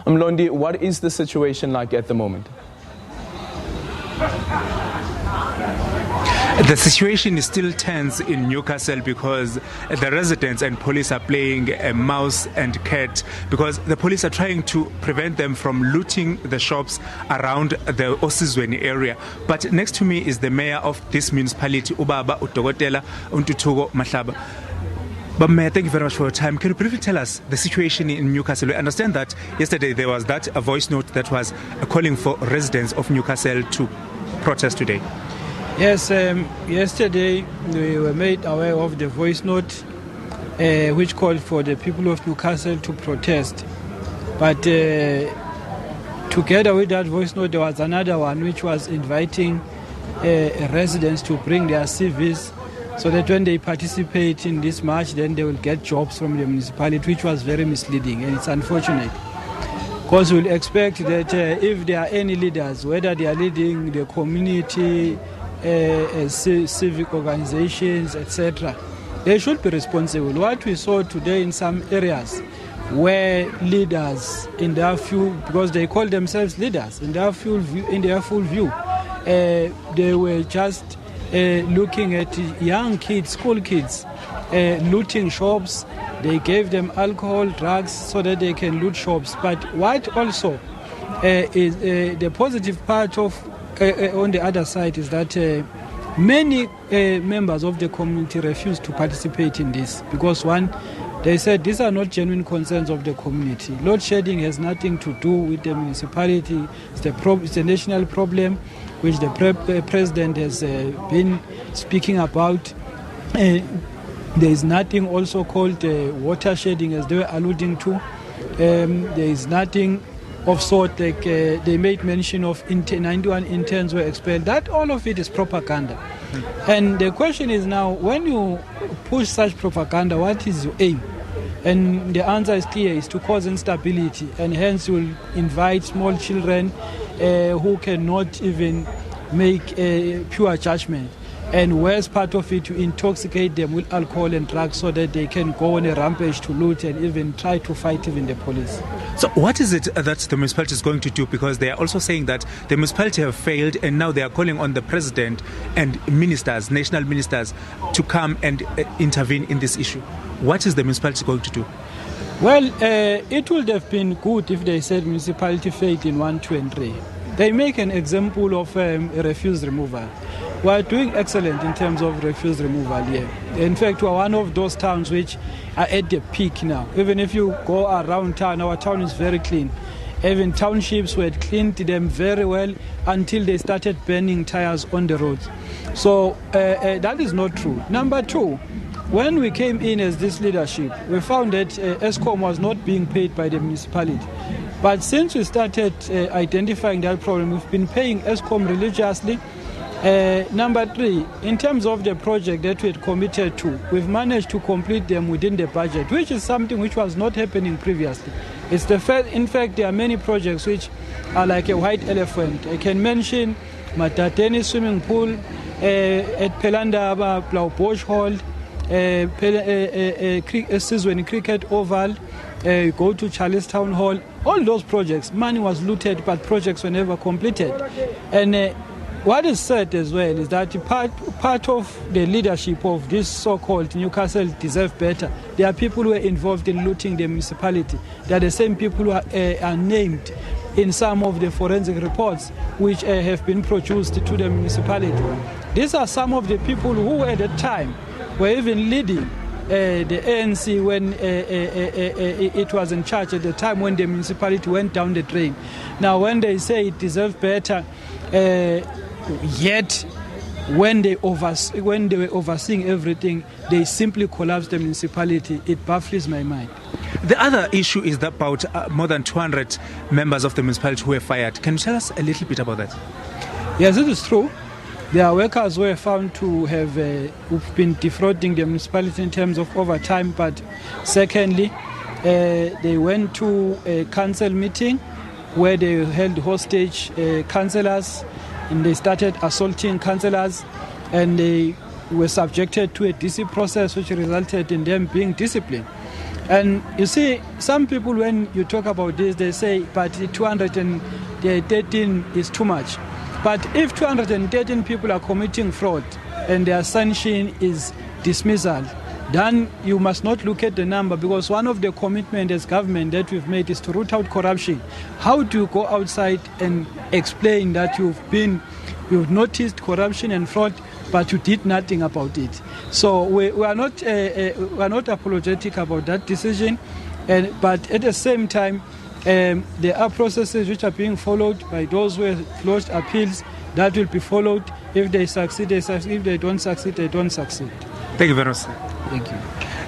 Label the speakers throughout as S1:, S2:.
S1: Mlondi, what is the situation like at the moment?
S2: The situation is still tense in Newcastle because the residents and police are playing mouse and cat because the police are trying to prevent them from looting the shops around the Osizweni area. But next to me is the mayor of this municipality, Ubaba Utogotela Untutugo Mahlaba. But Mayor, thank you very much for your time. Can you briefly tell us the situation in Newcastle? We understand that yesterday there was a voice note that was calling for residents of Newcastle to protest today.
S3: Yes, yesterday we were made aware of the voice note which called for the people of Newcastle to protest. But together with that voice note, there was another one which was inviting residents to bring their CVs so that when they participate in this march, then they will get jobs from the municipality, which was very misleading, and it's unfortunate. Because we'll expect that if there are any leaders, whether they are leading the community, civic organizations, etc., they should be responsible. What we saw today in some areas where leaders, in their full, because they call themselves leaders, in their full view, they were just looking at young kids, school kids, looting shops. They gave them alcohol, drugs, so that they can loot shops. But what also is the positive part of on the other side is that many members of the community refused to participate in this because, one, they said these are not genuine concerns of the community. Load shedding has nothing to do with the municipality. It's a national problem which the president has been speaking about. There is nothing also called water shedding, as they were alluding to. There is nothing of sort like they made mention of 91 interns were expelled. That all of it is propaganda. And the question is now, when you push such propaganda, what is your aim? And the answer is clear, is to cause instability, and hence you will invite small children who cannot even make a pure judgment. And worst part of it, to intoxicate them with alcohol and drugs so that they can go on a rampage to loot and even try to fight even the police.
S2: So what is it that the municipality is going to do? Because they are also saying that the municipality have failed and now they are calling on the president and ministers, national ministers, to come and intervene in this issue. What is the municipality going to do?
S3: Well, it would have been good if they said municipality failed in 1, 2 and 3. They make an example of refuse removal. We are doing excellent in terms of refuse removal here. In fact, we are one of those towns which are at the peak now. Even if you go around town, our town is very clean. Even townships were cleaned them very well until they started burning tires on the roads. So that is not true. Number two, when we came in as this leadership, we found that ESCOM was not being paid by the municipality. But since we started identifying that problem, we've been paying ESCOM religiously. Number three, in terms of the project that we had committed to, we've managed to complete them within the budget, which is something which was not happening previously. It's the first, in fact, there are many projects which are like a white elephant. I can mention Matateni swimming pool, at Pelandaba, Blaubosch Hall, Sizweni Cricket Oval, go to Charlestown Hall. All those projects, money was looted, but projects were never completed. And what is said as well is that part of the leadership of this so-called Newcastle deserve better. There are people who are involved in looting the municipality. They are the same people who are named in some of the forensic reports which have been produced to the municipality. These are some of the people who at the time were even leading the ANC when it was in charge at the time when the municipality went down the drain. Now when they say it deserves better, yet when they were overseeing everything, they simply collapsed the municipality. It baffles my mind.
S2: The other issue is that about more than 200 members of the municipality who were fired. Can you tell us a little bit about that?
S3: Yes, it is true. There are workers who were found to have who've been defrauding the municipality in terms of overtime. But secondly, they went to a council meeting where they held hostage councillors, and they started assaulting councillors, and they were subjected to a DC process which resulted in them being disciplined. And you see, some people, when you talk about this, they say, but 213 is too much. But if 213 people are committing fraud and their sanction is dismissal, then you must not look at the number, because one of the commitments as government that we've made is to root out corruption. How do you go outside and explain that you've noticed corruption and fraud, but you did nothing about it? So we are not apologetic about that decision, but at the same time, there are processes which are being followed by those who have lodged appeals that will be followed. If they succeed, they succeed. If they don't succeed, they don't succeed.
S2: Thank you very much, sir.
S3: Thank you.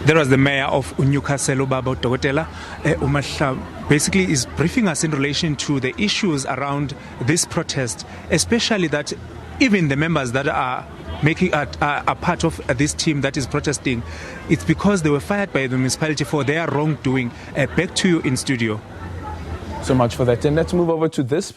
S2: There was the mayor of Newcastle, Ubaba Dogotela. Umahla basically is briefing us in relation to the issues around this protest, especially that even the members that are are part of this team that is protesting, it's because they were fired by the municipality for their wrongdoing. Back to you in studio.
S1: So much for that. And let's move over to this